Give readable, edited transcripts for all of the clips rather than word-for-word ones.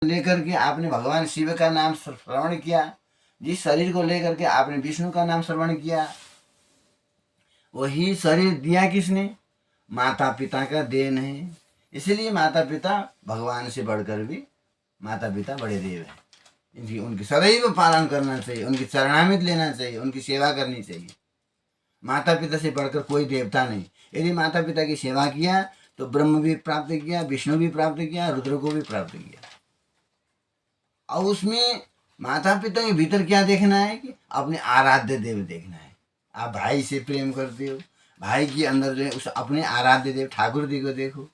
लेकर के आपने भगवान शिव का नाम श्रवण किया, जिस शरीर को लेकर के आपने विष्णु का नाम श्रवण किया, वही शरीर दिया किसने? माता पिता का देन है। इसलिए माता पिता भगवान से बढ़कर भी माता पिता बड़े देव हैं। इनकी उनकी सदैव पालन करना चाहिए, उनकी चरणामृत लेना चाहिए, उनकी सेवा करनी चाहिए। माता पिता से बढ़कर कोई देवता नहीं। यदि माता पिता की सेवा किया तो ब्रह्म भी प्राप्त किया, विष्णु भी प्राप्त किया, रुद्र को भी प्राप्त किया। और उसमें माता पिता के भीतर क्या देखना है कि अपने आराध्य देव देखना है। आप भाई से प्रेम करते हो, भाई के अंदर जो है उस अपने आराध्य देव ठाकुर जी को देखो।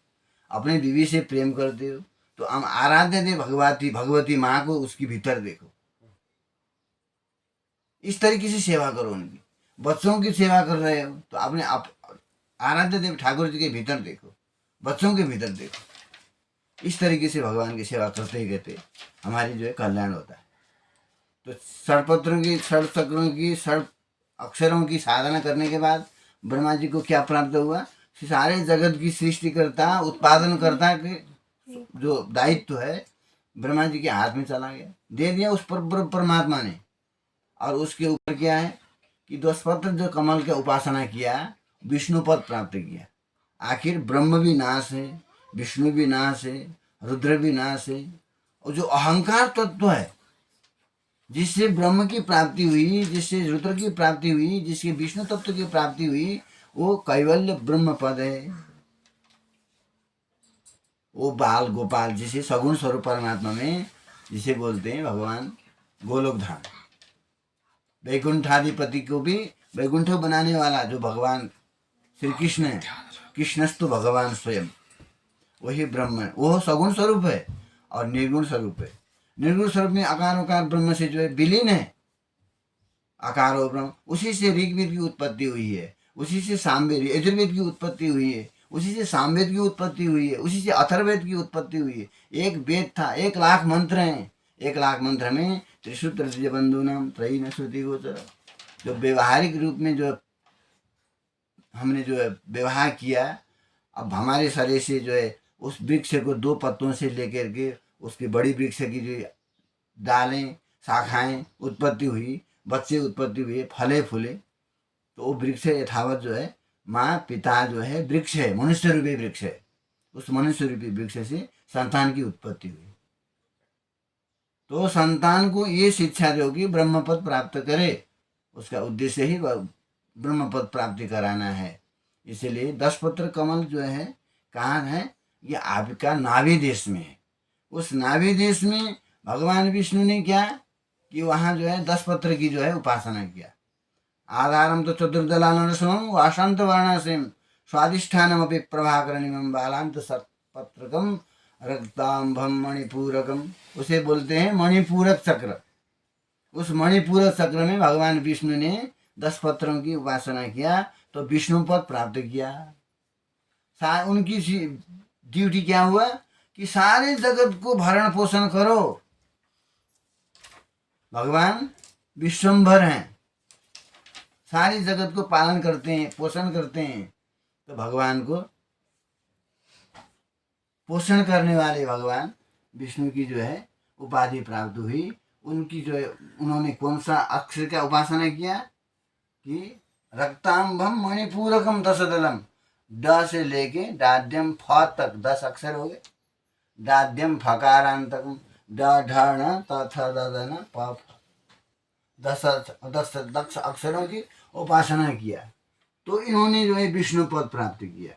अपने बीवी से प्रेम करते हो तो हम आराध्य देव भगवती माँ को उसकी भीतर देखो। इस तरीके से सेवा करो उनकी। बच्चों की सेवा कर रहे हो तो अपने आराध्य देव ठाकुर जी के भीतर देखो, बच्चों के भीतर देखो। इस तरीके से भगवान की सेवा करते ही कहते हमारी जो है कल्याण होता है। तो षडपत्रों की, षड चक्रों की, षड अक्षरों की साधना करने के बाद ब्रह्मा जी को क्या प्राप्त हुआ? सारे जगत की सृष्टि करता, उत्पादन करता के जो दायित्व है ब्रह्मा जी के हाथ में चला गया, दे दिया उस परमात्मा ने। और उसके ऊपर क्या है कि 10 पत्र जो कमल की उपासना किया, विष्णु पद प्राप्त किया। आखिर ब्रह्म भी नाश है, विष्णु भी नाश है, रुद्र भी नाश है। और जो अहंकार तत्व है, जिससे ब्रह्म की प्राप्ति हुई, जिससे रुद्र की प्राप्ति हुई, जिसके विष्णु तत्व की प्राप्ति हुई, वो कैवल्य ब्रह्म पद है। वो बाल गोपाल जिसे सगुण स्वरूप परमात्मा में जिसे बोलते हैं भगवान गोलोक धाम, वैकुंठाधिपति को भी वैकुंठ बनाने वाला जो भगवान श्री कृष्ण है, कृष्णस्तु भगवान स्वयं, वही ब्रह्म है। वो सगुण स्वरूप है और निर्गुण स्वरूप है। निर्गुण स्वरूप में आकार उकार ब्रह्म से जो है विलीन है। आकार और ब्रह्म, उसी से ऋग्वेद की उत्पत्ति हुई है, उसी से सामवेद यजुर्वेद की उत्पत्ति हुई है, उसी से सामवेद की उत्पत्ति हुई है, उसी से अथर्ववेद की उत्पत्ति हुई है। एक वेद था, 1 लाख मंत्र हैं। 1 लाख मंत्र में त्रिसूत्र बंधुनाम त्रयी न श्रुति गोचर। जो व्यवहारिक रूप में जो हमने जो है व्यवहार किया, अब हमारे शरीर से जो है उस वृक्ष को 2 पत्तों से लेकर के उसकी बड़ी वृक्ष की जो डालें शाखाएं उत्पत्ति हुई, बच्चे उत्पत्ति हुए, फले फूले, तो वो वृक्ष यथावत जो है माँ पिता जो है वृक्ष है, मनुष्य रूपी वृक्ष है। उस मनुष्य रूपी वृक्ष से संतान की उत्पत्ति हुई। तो संतान को ये शिक्षा दो कि ब्रह्म पद प्राप्त करे, उसका उद्देश्य ही ब्रह्म पद प्राप्ति कराना है। इसलिए 10 पत्र कमल जो है कहाँ है? ये आपका नाभि देश में है। उस नाभि देश में भगवान विष्णु ने क्या कि वहाँ जो है 10 पत्र की जो है उपासना किया। आधारम तो चतुर्दलानरसमं वाशांत वर्णाश्रम स्वादिष्ठानमपि प्रभाकरणिमं बालांत सत्पत्रकम रक्तांभम मणिपूरकम, उसे बोलते हैं मणिपूरक चक्र। उस मणिपूरक चक्र में भगवान विष्णु ने 10 पत्रों की उपासना किया तो विष्णु पद प्राप्त किया। उनकी ड्यूटी क्या हुआ कि सारे जगत को भरण पोषण करो। भगवान विश्वम्भर हैं, सारी जगत को पालन करते हैं, पोषण करते हैं। तो भगवान को पोषण करने वाले भगवान विष्णु की जो है उपाधि प्राप्त हुई। उनकी जो है उन्होंने कौन सा अक्षर का उपासना किया कि रक्तांभम मणिपूरकम दशदलम, ड से लेके डाद्यम फ तक 10 अक्षर हो गए। डाद्यम फकारांतकम ड ढ न त थ द ध न प 10 अक्षरों की उपासना किया। तो इन्होंने जो है विष्णु पद प्राप्त किया।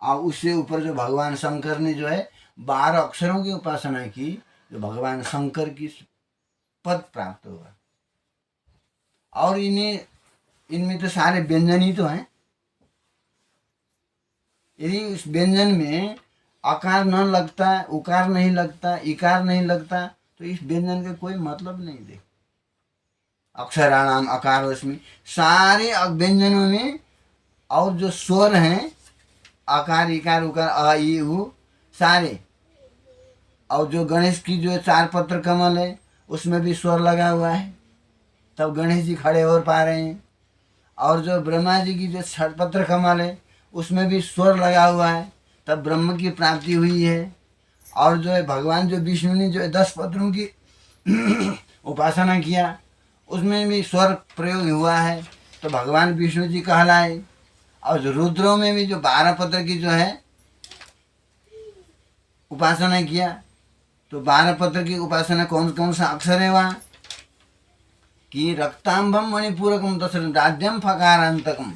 और उससे ऊपर जो भगवान शंकर ने जो है 12 अक्षरों की उपासना की, जो भगवान शंकर की पद प्राप्त हुआ। और इनमें तो सारे व्यंजन ही तो हैं। यदि उस व्यंजन में आकार न लगता, उकार नहीं लगता, इकार नहीं लगता, तो इस व्यंजन का कोई मतलब नहीं दे। अक्षराणाम अकारोस्मि, सारे व्यंजनों में और जो स्वर हैं आकार इकार उकार अ ई उ सारे, और जो गणेश की जो 4 पत्र कमल है उसमें भी स्वर लगा हुआ है, तब गणेश जी खड़े हो पा रहे हैं। और जो ब्रह्मा जी की जो 6 पत्र कमल है उसमें भी स्वर लगा हुआ है, तब ब्रह्म की प्राप्ति हुई है। और जो है भगवान जो विष्णु ने जो है 10 पत्रों की उपासना किया, उसमें भी स्वर प्रयोग हुआ है तो भगवान विष्णु जी कहलाए। और जो रुद्रों में भी जो 12 पत्र की जो है उपासना किया, तो 12 पत्र की उपासना कौन कौन सा अक्षर है वहाँ कि रक्तांबम मणिपूरकम दशरथ राध्यम फकारांतकम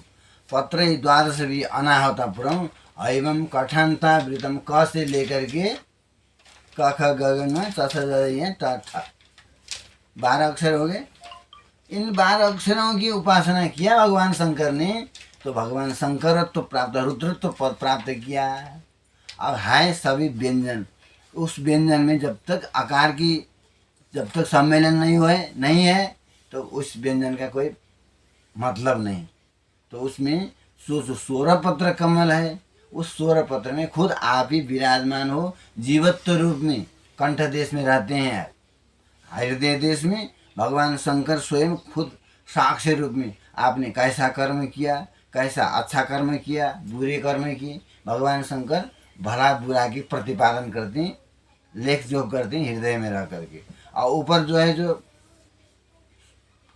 पत्र द्वादश भी अनाहतापुरम एवं कठानता वृतम क से लेकर के क ख गगन में तथा 12 अक्षर हो गए। इन 12 अक्षरों की उपासना किया भगवान शंकर ने, तो भगवान शंकरत्व प्राप्त, रुद्रत्व पद प्राप्त किया। अब है सभी व्यंजन, उस व्यंजन में जब तक आकार की जब तक सम्मेलन नहीं है तो उस व्यंजन का कोई मतलब नहीं। तो उसमें 16 पत्र कमल है, उस 16 पत्र में खुद आप ही विराजमान हो, जीवत्व रूप में कंठ देश में रहते हैं। हृदय देश में भगवान शंकर स्वयं खुद साक्षी रूप में आपने कैसा कर्म किया, कैसा अच्छा कर्म किया, बुरे कर्म किए, भगवान शंकर भला बुरा की प्रतिपादन करते हैं, लेख जो करते हैं हृदय में रह करके। और ऊपर जो है जो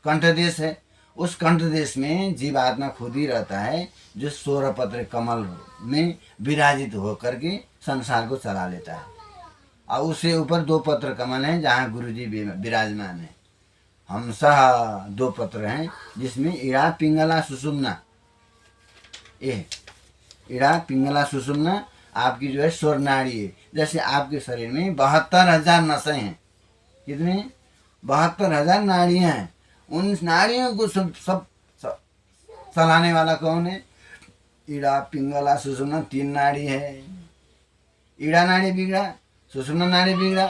कंठ देश है, उस कंठ देश में जीवात्मा खुद ही रहता है, जो 16 पत्र कमल में विराजित होकर के संसार को चला लेता है। और उससे ऊपर 2 पत्र कमल हैं जहाँ गुरु जी विराजमान है। हमसा 2 पत्र हैं जिसमें इड़ा पिंगला सुषुम्ना, ये इड़ा पिंगला सुषुम्ना आपकी जो है स्वर नाड़ी है। जैसे आपके शरीर में 72,000 नसें हैं, कितने 72,000 नाड़ियाँ हैं। उन नाड़ियों को सब चलाने वाला कौन है? इड़ा पिंगला सुषुम्ना 3 नाड़ी है। इड़ा नाड़ी बिगड़ा, सुषुम्ना नाड़ी बिगड़ा,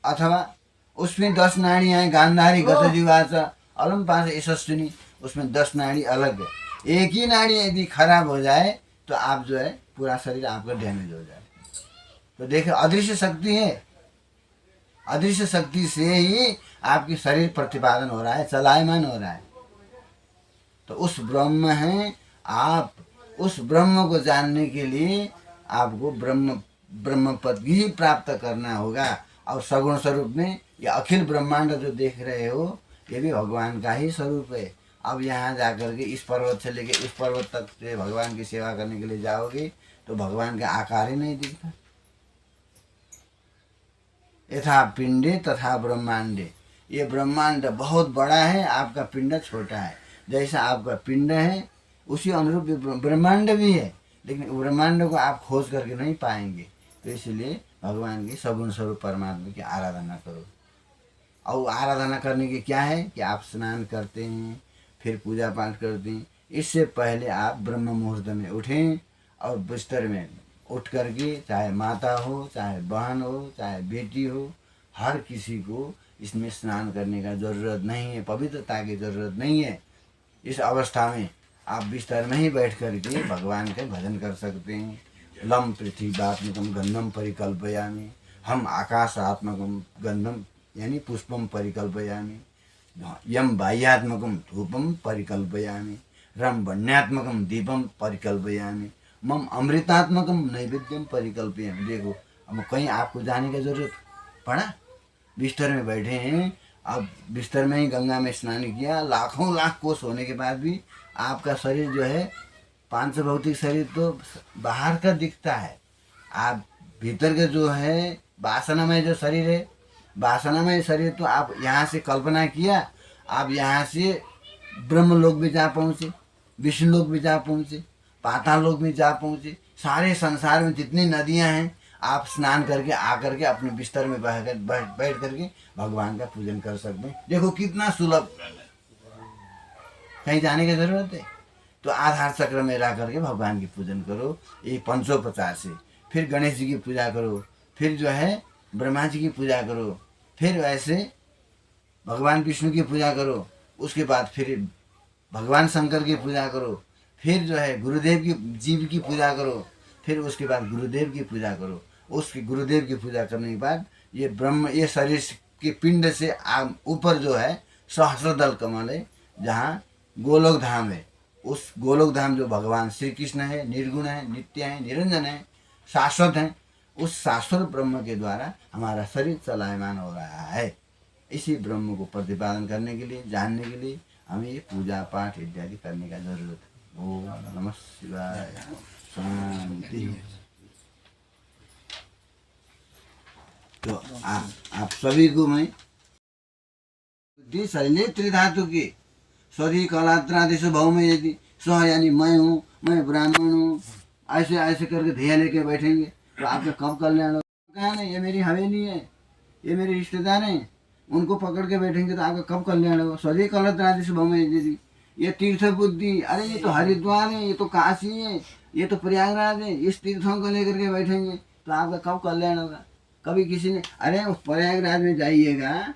अथवा उसमें 10 नाड़ियाँ हैं, गांधारी गतजीवाचा अलम पास यशस्विनी, उसमें 10 नाड़ी अलग है। एक ही नाड़ी यदि खराब हो जाए तो आप जो है पूरा शरीर आपका डैमेज हो जाए। तो देखिए अदृश्य शक्ति है, अदृश्य शक्ति से ही आपकी शरीर प्रतिपादन हो रहा है, चलायमान हो रहा है। तो उस ब्रह्म है, आप उस ब्रह्म को जानने के लिए आपको ब्रह्म पद ही प्राप्त करना होगा। और सगुण स्वरूप में ये अखिल ब्रह्मांड जो देख रहे हो ये भी भगवान का ही स्वरूप है। अब यहाँ जाकर के इस पर्वत से लेके उस पर्वत तक से भगवान की सेवा करने के लिए जाओगे तो भगवान का आकार ही नहीं दिखता। यथा पिंडे तथा ब्रह्मांडे, ये ब्रह्मांड बहुत बड़ा है, आपका पिंड छोटा है। जैसा आपका पिंड है उसी अनुरूप ब्रह्मांड भी है, लेकिन ब्रह्मांड को आप खोज करके नहीं पाएंगे। तो इसलिए भगवान की सगुण स्वरूप परमात्मा की आराधना करो। और आराधना करने की क्या है कि आप स्नान करते हैं, फिर पूजा पाठ करते हैं। इससे पहले आप ब्रह्म मुहूर्त में उठें और बिस्तर में उठ करके, चाहे माता हो, चाहे बहन हो, चाहे बेटी हो, हर किसी को इसमें स्नान करने का ज़रूरत नहीं है, पवित्रता की ज़रूरत नहीं है। इस अवस्था में आप बिस्तर में ही बैठ करके भगवान के भजन कर सकते हैं। लम पृथ्वीवात्मकम गंधम परिकल्पयामि, हम आकाशात्मकम गंधम यानी पुष्पम परिकल्पयामि, यम बाह्यात्मकम धूपम परिकल्पयामि, रम वन्यात्मकम दीपम परिकल्पयामि, मम अमृतात्मकम नैवेद्यम परिकल्पयामि। देखो अब कहीं आपको जाने की जरूरत पड़ा, बिस्तर में बैठे हैं, अब बिस्तर में ही गंगा में स्नान किया, लाखों लाख कोस होने के बाद भी आपका शरीर जो है पांच भौतिक शरीर तो बाहर का दिखता है, आप भीतर के जो है वासनामय जो शरीर है, वासनामय शरीर तो आप यहाँ से कल्पना किया, आप यहाँ से ब्रह्म लोक भी जा पहुँचे, विष्णु लोक भी जा पहुँचे, पाताल लोक भी जा पहुँचे। सारे संसार में जितनी नदियाँ हैं आप स्नान करके आकर के अपने बिस्तर में बैठ करके भगवान का पूजन कर सकते हैं। देखो कितना सुलभ, कहीं जाने की जरूरत है। तो आधार चक्र में रह करके भगवान की पूजन करो, ये 550 से। फिर गणेश जी की पूजा करो, फिर जो है ब्रह्मा जी की पूजा करो, फिर वैसे भगवान विष्णु की पूजा करो, उसके बाद फिर भगवान शंकर की पूजा करो, फिर जो है गुरुदेव की जीव की पूजा करो, फिर उसके बाद गुरुदेव की पूजा करो। उसके गुरुदेव की पूजा करने के बाद ये ब्रह्म, ये शरीर के पिंड से ऊपर जो है सहस्रदल कमल है, जहाँ गोलोक धाम है। उस गोलोक धाम जो भगवान श्री कृष्ण है, निर्गुण है, नित्य है, निरंजन है, शाश्वत है, उस शाश्वत ब्रह्म के द्वारा हमारा शरीर चलायमान हो रहा है। इसी ब्रह्म को प्रतिपादन करने के लिए, जानने के लिए हमें ये पूजा पाठ इत्यादि करने का जरूरत है। ओम नमः शिवाय। शांति। तो आप सभी को मैं बुद्धि शरीर त्रिधातु की स्वरी कलात्रादिश भौम यदि स्व यानी मैं हूँ, मैं ब्राह्मण हूँ, ऐसे ऐसे करके ध्येय लेके बैठेंगे तो आपका कब कल्याण होगा? कहा नहीं, ये मेरी हवेली है, ये मेरे रिश्तेदार हैं, उनको पकड़ के बैठेंगे तो आपका कब कल्याण होगा? स्वरी कलात्रादिश भौम यदि ये तीर्थ बुद्धि, अरे ये तो हरिद्वार है, ये तो काशी है, ये तो प्रयागराज है, इस तीर्थों को लेकर के बैठेंगे तो आपका कब कल्याण होगा? कभी किसी ने, अरे उस प्रयागराज में जाइएगा